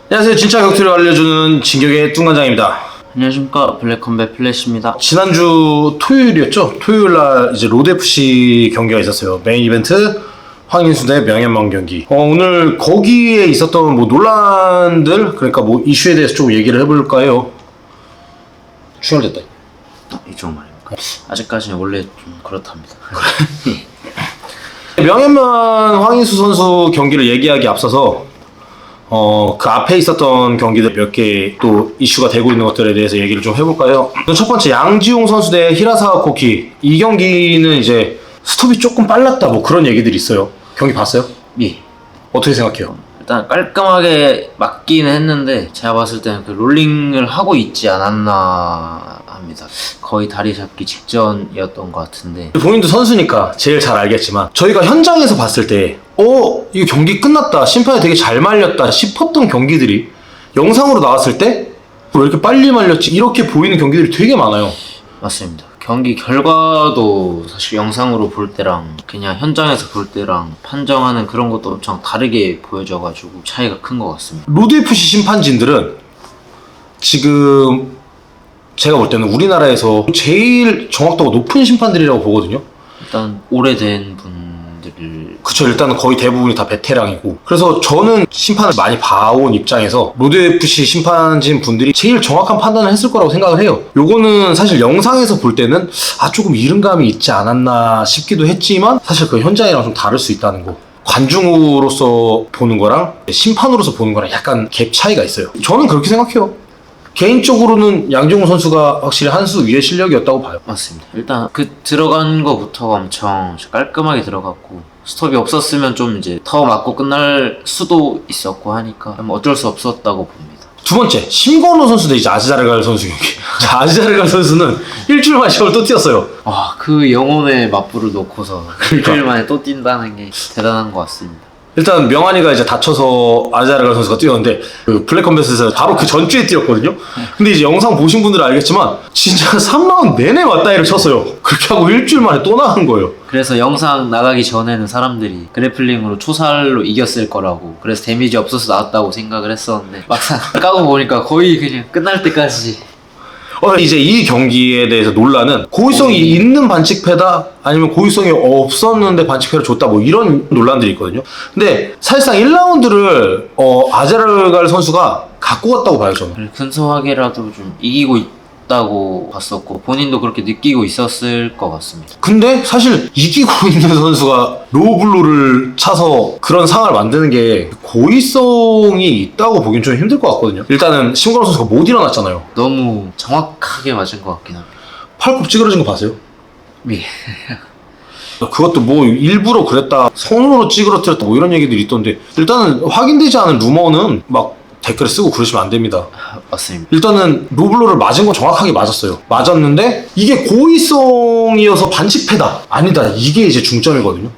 안녕하세요. 진짜 격투를 알려주는 진격의 뚱관장입니다. 안녕하십니까, 블랙컴뱃 플래시입니다. 지난주 토요일이었죠? 토요일날 이제 로드FC 경기가 있었어요. 메인 이벤트 황인수 대 명현만 경기. 오늘 거기에 있었던 뭐 논란들, 그러니까 뭐 이슈에 대해서 좀 얘기를 해볼까요? 추월됐다. 이쪽 말입니까? 아직까지는 원래 좀 그렇답니다. 명현만 황인수 선수 경기를 얘기하기 앞서서 그 앞에 있었던 경기들 몇 개 또 이슈가 되고 있는 것들에 대해서 얘기를 좀 해볼까요? 첫 번째 양지용 선수 대 히라사와 코키. 이 경기는 이제 스톱이 조금 빨랐다 뭐 그런 얘기들이 있어요. 경기 봤어요? 예. 어떻게 생각해요? 일단 깔끔하게 맞기는 했는데 제가 봤을 때는 그 롤링을 하고 있지 않았나 합니다. 거의 다리 잡기 직전이었던 것 같은데. 본인도 선수니까 제일 잘 알겠지만 저희가 현장에서 봤을 때 이거 경기 끝났다, 심판이 되게 잘 말렸다 싶었던 경기들이 영상으로 나왔을 때 왜 이렇게 빨리 말렸지? 이렇게 보이는 경기들이 되게 많아요. 맞습니다. 경기 결과도 사실 영상으로 볼 때랑 그냥 현장에서 볼 때랑 판정하는 그런 것도 엄청 다르게 보여져가지고 차이가 큰 것 같습니다. 로드FC 심판진들은 지금 제가 볼 때는 우리나라에서 제일 정확도가 높은 심판들이라고 보거든요. 일단 오래된 분들. 그쵸. 일단은 거의 대부분이 다 베테랑이고, 그래서 저는 심판을 많이 봐온 입장에서 로드FC 심판진 분들이 제일 정확한 판단을 했을 거라고 생각을 해요. 요거는 사실 영상에서 볼 때는 조금 이른감이 있지 않았나 싶기도 했지만 사실 그 현장이랑 좀 다를 수 있다는 거, 관중으로서 보는 거랑 심판으로서 보는 거랑 약간 갭 차이가 있어요. 저는 그렇게 생각해요. 개인적으로는 양정우 선수가 확실히 한 수 위의 실력이었다고 봐요. 맞습니다. 일단 그 들어간 거부터가 엄청 깔끔하게 들어갔고, 스톱이 없었으면 좀 이제 더 맞고 끝날 수도 있었고 하니까 어쩔 수 없었다고 봅니다. 두 번째, 심건호 선수 대 이제 아지자르갈 선수 경기. 자, 아지자르갈 선수는 일주일 만에 시합을 또 뛰었어요. 와, 그 영혼의 맞불을 놓고서 그러니까. 일주일 만에 또 뛴다는 게 대단한 것 같습니다. 일단 명환이가 이제 다쳐서 아지자르갈 선수가 뛰었는데 그 블랙컴뱃에서 바로 그 전주에 뛰었거든요. 근데 이제 영상 보신 분들은 알겠지만 진짜 3라운드 내내 맞다이를 쳤어요. 그렇게 하고 일주일 만에 또 나간 거예요. 그래서 영상 나가기 전에는 사람들이 그래플링으로 초살로 이겼을 거라고, 그래서 데미지 없어서 나왔다고 생각을 했었는데 막상 까고 보니까 거의 그냥 끝날 때까지. 이제 이 경기에 대해서 논란은 고의성이 있는 반칙패다 아니면 고의성이 없었는데 반칙패를 줬다 뭐 이런 논란들이 있거든요. 근데 사실상 1라운드를 아자르갈 선수가 갖고 갔다고 봐요, 저는. 근소하게라도 좀 이기고 있다고 봤었고 본인도 그렇게 느끼고 있었을 것 같습니다. 근데 사실 이기고 있는 선수가 로우블로를 차서 그런 상황을 만드는 게 고의성이 있다고 보긴 좀 힘들 것 같거든요. 일단은 심건호 선수가 못 일어났잖아요. 너무 정확하게 맞은 것 같긴 합니다. 팔굽 찌그러진 거 봤어요? 예. 그것도 뭐 일부러 그랬다, 손으로 찌그러뜨렸다 뭐 이런 얘기들이 있던데, 일단은 확인되지 않은 루머는 막 댓글에 쓰고 그러시면 안 됩니다. 맞습니다. 일단은 로블로를 맞은 건 정확하게 맞았어요. 맞았는데 이게 고의성이어서 반칙패다, 아니다, 이게 이제 중점이거든요.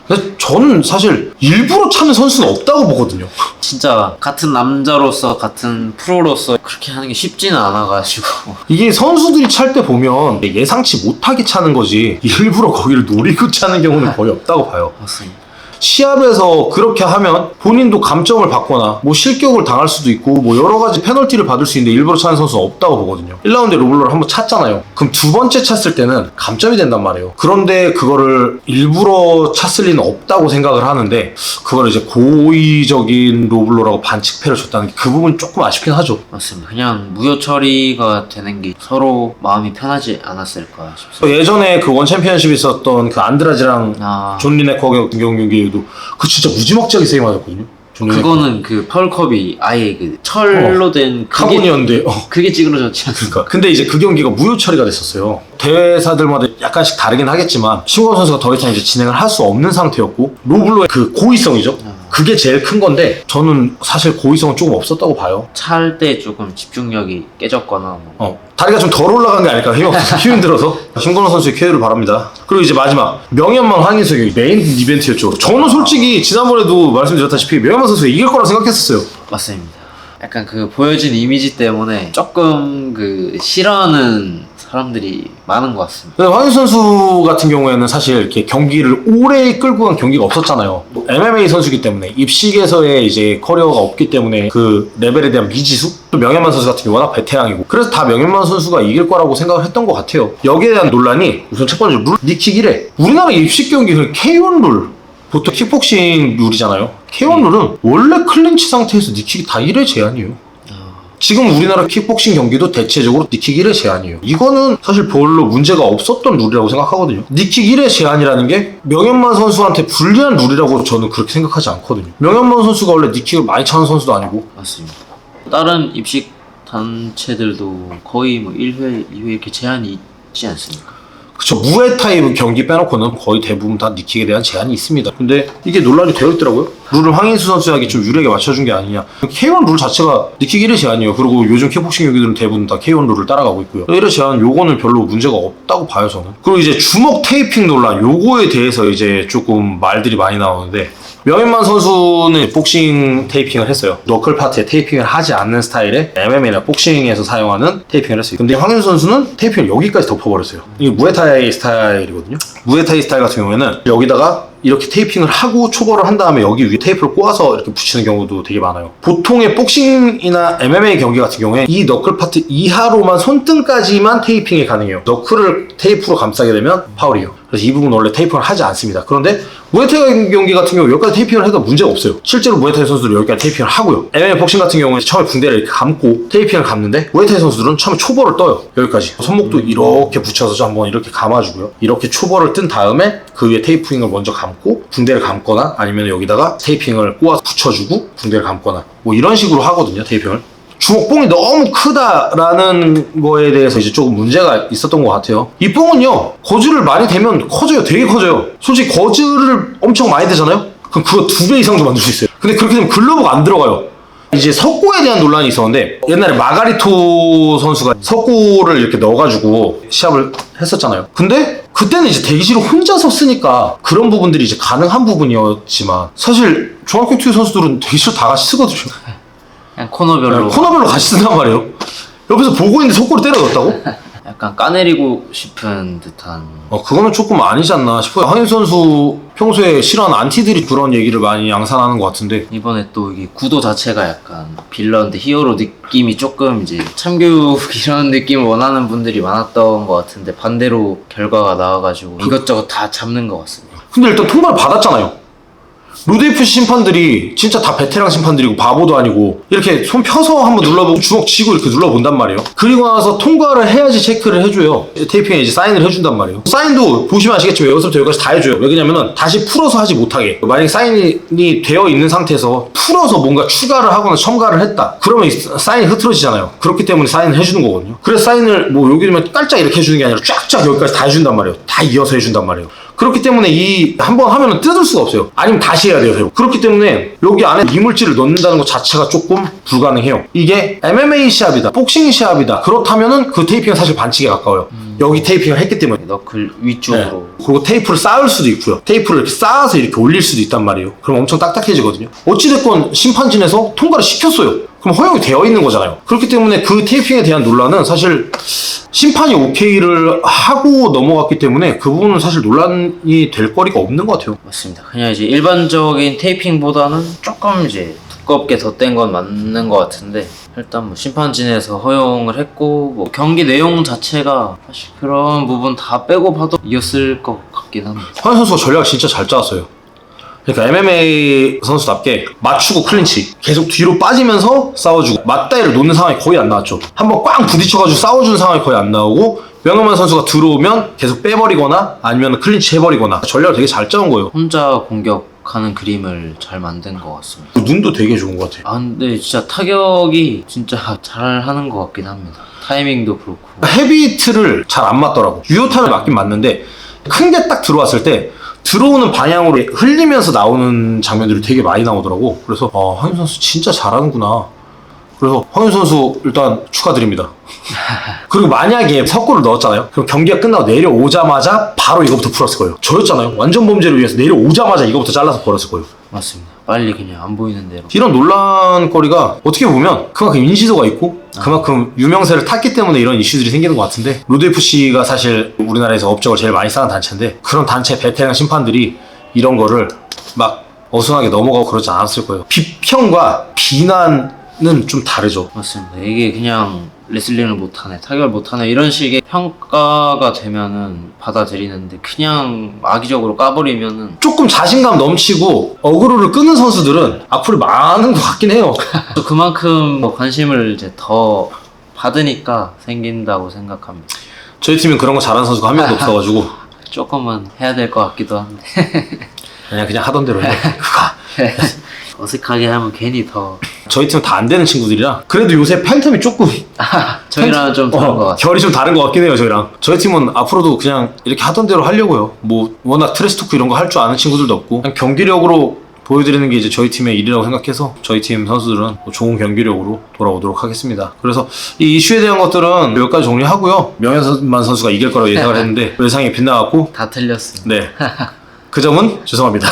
근데 저는 사실 일부러 차는 선수는 없다고 보거든요. 진짜 같은 남자로서 같은 프로로서 그렇게 하는 게 쉽지는 않아가지고. 이게 선수들이 찰 때 보면 예상치 못하게 차는 거지 일부러 거기를 노리고 차는 경우는 거의 없다고 봐요. 맞습니다. 시합에서 그렇게 하면 본인도 감점을 받거나 뭐 실격을 당할 수도 있고 뭐 여러 가지 페널티를 받을 수 있는데 일부러 차는 선수는 없다고 보거든요. 1라운드에 로블로를 한번 찼잖아요. 그럼 두 번째 찼을 때는 감점이 된단 말이에요. 그런데 그거를 일부러 찼을 리는 없다고 생각을 하는데, 그걸 이제 고의적인 로블로라고 반칙패를 줬다는 게 그 부분이 조금 아쉽긴 하죠. 맞습니다. 그냥 무효 처리가 되는 게 서로 마음이 편하지 않았을까 싶습니다. 예전에 그 원 챔피언십에 있었던 그 안드라지랑 존 리네커 경기에도 그 진짜 무지막지하게 세게 맞았거든요. 그거는 그 펄컵이 아예 그 철로 된 카본이었는데 그게 찌그러졌지 않습니까? 그러니까. 근데 이제 그 경기가 무효 처리가 됐었어요. 대회사들마다 약간씩 다르긴 하겠지만 심건호 선수가 더 이상 이제 진행을 할 수 없는 상태였고, 로블로의 그 고의성이죠. 그게 제일 큰 건데 저는 사실 고의성은 조금 없었다고 봐요. 찰 때 조금 집중력이 깨졌거나 뭐. 다리가 좀 덜 올라간 게 아닐까, 힘이 들어서. 심건호 선수의 쾌유를 바랍니다. 그리고 이제 마지막 명현만 황인수 경기 메인 이벤트였죠. 저는 솔직히 지난번에도 말씀드렸다시피 명현만 선수가 이길 거라 생각했었어요. 맞습니다. 약간 그 보여진 이미지 때문에 조금 그 싫어하는 사람들이 많은 것 같습니다. 근데 황인수 선수 같은 경우에는 사실 이렇게 경기를 오래 끌고 간 경기가 없었잖아요. MMA 선수이기 때문에 입식에서의 이제 커리어가 없기 때문에 그 레벨에 대한 미지수? 또 명현만 선수 같은 경우 워낙 베테랑이고 그래서 다 명현만 선수가 이길 거라고 생각을 했던 것 같아요. 여기에 대한 논란이 우선 첫 번째 룰 니킥 1회. 우리나라 입식 경기는 K1 룰. 보통 킥복싱 룰이잖아요. K1 룰은 원래 클린치 상태에서 니킥이 다 1회 제한이에요. 지금 우리나라 킥복싱 경기도 대체적으로 니킥 1회 제한이에요. 이거는 사실 별로 문제가 없었던 룰이라고 생각하거든요. 니킥 1회 제한이라는 게 명현만 선수한테 불리한 룰이라고 저는 그렇게 생각하지 않거든요. 명현만 선수가 원래 니킥을 많이 차는 선수도 아니고. 맞습니다. 다른 입식 단체들도 거의 뭐 1회, 2회 이렇게 제한이 있지 않습니까? 그쵸. 무에타이 경기 빼놓고는 거의 대부분 다 니킥에 대한 제한이 있습니다. 근데 이게 논란이 되어 있더라고요. 룰을 황인수 선수에게 좀 유리하게 맞춰준 게 아니냐. K1 룰 자체가 니킥 1회 제한이에요. 그리고 요즘 킥복싱 경기들은 대부분 다 K1 룰을 따라가고 있고요. 1회 제한 요거는 별로 문제가 없다고 봐요, 저는. 그리고 이제 주먹 테이핑 논란 요거에 대해서 이제 조금 말들이 많이 나오는데 명현만 선수는 복싱 테이핑을 했어요. 너클 파트에 테이핑을 하지 않는 스타일의 MMA나 복싱에서 사용하는 테이핑을 했어요. 근데 황인수 선수는 테이핑을 여기까지 덮어버렸어요. 이게 무에타이 스타일이거든요. 무에타이 스타일 같은 경우에는 여기다가 이렇게 테이핑을 하고 초벌을 한 다음에 여기 위에 테이프를 꼬아서 이렇게 붙이는 경우도 되게 많아요. 보통의 복싱이나 MMA 경기 같은 경우에 이 너클 파트 이하로만 손등까지만 테이핑이 가능해요. 너클을 테이프로 감싸게 되면 파울이에요. 그래서 이 부분 원래 테이핑을 하지 않습니다. 그런데 무에타이 경기 같은 경우 여기까지 테이핑을 해도 문제가 없어요. 실제로 무에타이 선수들은 여기까지 테이핑을 하고요. MMA 복싱 같은 경우에 처음에 붕대를 이렇게 감고 테이핑을 감는데 무에타이 선수들은 처음에 초벌을 떠요. 여기까지 손목도 이렇게 붙여서 한번 이렇게 감아주고요. 이렇게 초벌을 뜬 다음에 그 위에 테이핑을 먼저 감고 붕대를 감거나 아니면 여기다가 테이핑을 꼬아서 붙여주고 붕대를 감거나 뭐 이런 식으로 하거든요. 테이핑을. 주먹뽕이 너무 크다라는 거에 대해서 이제 조금 문제가 있었던 것 같아요. 이 뽕은요, 거즈를 많이 대면 커져요. 되게 커져요. 솔직히 거즈를 엄청 많이 대잖아요? 그럼 그거 2배 이상도 만들 수 있어요. 근데 그렇게 되면 글러브가 안 들어가요. 이제 석고에 대한 논란이 있었는데 옛날에 마가리토 선수가 석고를 이렇게 넣어가지고 시합을 했었잖아요. 근데 그때는 이제 대기실을 혼자서 쓰니까 그런 부분들이 이제 가능한 부분이었지만 사실 중학교 투 선수들은 대기실 다 같이 쓰거든요. 그냥 코너별로. 코너별로 같이 쓴단 말이에요. 옆에서 보고 있는데 속구를 때려 넣었다고? 약간 까내리고 싶은 듯한. 그거는 조금 아니지 않나 싶어요. 황인수 선수 평소에 싫어하는 안티들이 그런 얘기를 많이 양산하는 것 같은데 이번에 또 이게 구도 자체가 약간 빌런 대 히어로 느낌이 조금 이제 참교육 이런 느낌을 원하는 분들이 많았던 것 같은데 반대로 결과가 나와가지고 이것저것 다 잡는 것 같습니다. 근데 일단 통과를 받았잖아요. 로드FC 심판들이 진짜 다 베테랑 심판들이고 바보도 아니고 이렇게 손 펴서 한번 눌러보고 주먹 쥐고 이렇게 눌러본단 말이에요. 그리고 나서 통과를 해야지 체크를 해줘요. 테이핑에 이제 사인을 해준단 말이에요. 사인도 보시면 아시겠지만 여기서부터 여기까지 다 해줘요. 왜냐면은 다시 풀어서 하지 못하게. 만약에 사인이 되어 있는 상태에서 풀어서 뭔가 추가를 하거나 첨가를 했다. 그러면 사인이 흐트러지잖아요. 그렇기 때문에 사인을 해주는 거거든요. 그래서 사인을 뭐 여기면 깔짝 이렇게 해주는 게 아니라 쫙쫙 여기까지 다 해준단 말이에요. 다 이어서 해준단 말이에요. 그렇기 때문에 이 한 번 하면은 뜯을 수가 없어요. 아니면 다시 해야 돼요. 그렇기 때문에 여기 안에 이물질을 넣는다는 것 자체가 조금 불가능해요. 이게 MMA 시합이다, 복싱 시합이다. 그렇다면은 그 테이핑은 사실 반칙에 가까워요. 여기 테이핑을 했기 때문에. 너클 위쪽으로. 네. 그리고 테이프를 쌓을 수도 있고요. 테이프를 이렇게 쌓아서 이렇게 올릴 수도 있단 말이에요. 그럼 엄청 딱딱해지거든요. 어찌됐건 심판진에서 통과를 시켰어요. 그럼 허용이 되어 있는 거잖아요. 그렇기 때문에 그 테이핑에 대한 논란은 사실 심판이 오케이를 하고 넘어갔기 때문에 그 부분은 사실 논란이 될 거리가 없는 것 같아요. 맞습니다. 그냥 이제 일반적인 테이핑보다는 조금 이제 두껍게 덧댄 건 맞는 것 같은데 일단 뭐 심판진에서 허용을 했고 뭐 경기 내용 자체가 사실 그런 부분 다 빼고 봐도 이겼을 것 같긴 합니다. 황 선수가 전략을 진짜 잘 짜왔어요. 그러니까 MMA 선수답게 맞추고 클린치 계속 뒤로 빠지면서 싸워주고 맞다이를 놓는 상황이 거의 안 나왔죠. 한번 꽝 부딪혀가지고 싸워주는 상황이 거의 안 나오고 명현만 선수가 들어오면 계속 빼버리거나 아니면 클린치 해버리거나 전략을 되게 잘 짜온 거예요. 혼자 공격하는 그림을 잘 만든 것 같습니다. 눈도 되게 좋은 것 같아요. 근데 진짜 타격이 진짜 잘 하는 것 같긴 합니다. 타이밍도 그렇고. 헤비히트를 잘 안 맞더라고. 유효타를 맞긴 맞는데 큰 게 딱 들어왔을 때 들어오는 방향으로 흘리면서 나오는 장면들이 되게 많이 나오더라고. 그래서 황인수 선수 진짜 잘하는구나. 그래서 황인수 선수 일단 축하드립니다. 그리고 만약에 석고를 넣었잖아요. 그럼 경기가 끝나고 내려오자마자 바로 이거부터 풀었을 거예요. 저였잖아요. 완전 범죄를 위해서 내려오자마자 이거부터 잘라서 버렸을 거예요. 맞습니다. 빨리 그냥 안 보이는 대로. 이런 논란거리가 어떻게 보면 그만큼 인지도가 있고 그만큼 유명세를 탔기 때문에 이런 이슈들이 생기는 것 같은데, 로드FC가 사실 우리나라에서 업적을 제일 많이 쌓은 단체인데 그런 단체 베테랑 심판들이 이런 거를 막 어수선하게 넘어가고 그러지 않았을 거예요. 비평과 비난은 좀 다르죠. 맞습니다. 이게 그냥 레슬링을 못하네, 타격을 못하네 이런 식의 평가가 되면은 받아들이는데, 그냥 악의적으로 까버리면은 조금 자신감 넘치고 어그로를 끄는 선수들은 앞으로 많은 것 같긴 해요. 또 그만큼 뭐 관심을 이제 더 받으니까 생긴다고 생각합니다. 저희 팀은 그런 거 잘하는 선수가 한 명도 없어가지고 조금은 해야 될 것 같기도 한데 그냥 하던 대로 해. 그거. 어색하게 하면 괜히 더 저희 팀은 다 안 되는 친구들이라 그래도 요새 팬텀이 조금 저희랑 좀 다른 것 같아요. 결이 좀 다른 것 같긴 해요. 저희랑. 저희 팀은 앞으로도 그냥 이렇게 하던 대로 하려고요. 뭐 워낙 트레스 토크 이런 거 할 줄 아는 친구들도 없고 그냥 경기력으로 보여드리는 게 이제 저희 팀의 일이라고 생각해서 저희 팀 선수들은 뭐 좋은 경기력으로 돌아오도록 하겠습니다. 그래서 이 이슈에 대한 것들은 여기까지 정리하고요. 명예만 선수가 이길 거라고 예상을 했는데 예상이 빗나갔고 다 틀렸습니다. 네. 그 점은 죄송합니다.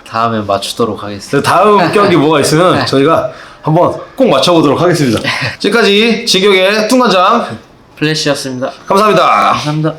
다음에 맞추도록 하겠습니다. 그래서 다음 경기 뭐가 있으면 저희가 한번 꼭 맞춰보도록 하겠습니다. 지금까지 진격의 뚱간장 플래시였습니다. 감사합니다. 감사합니다.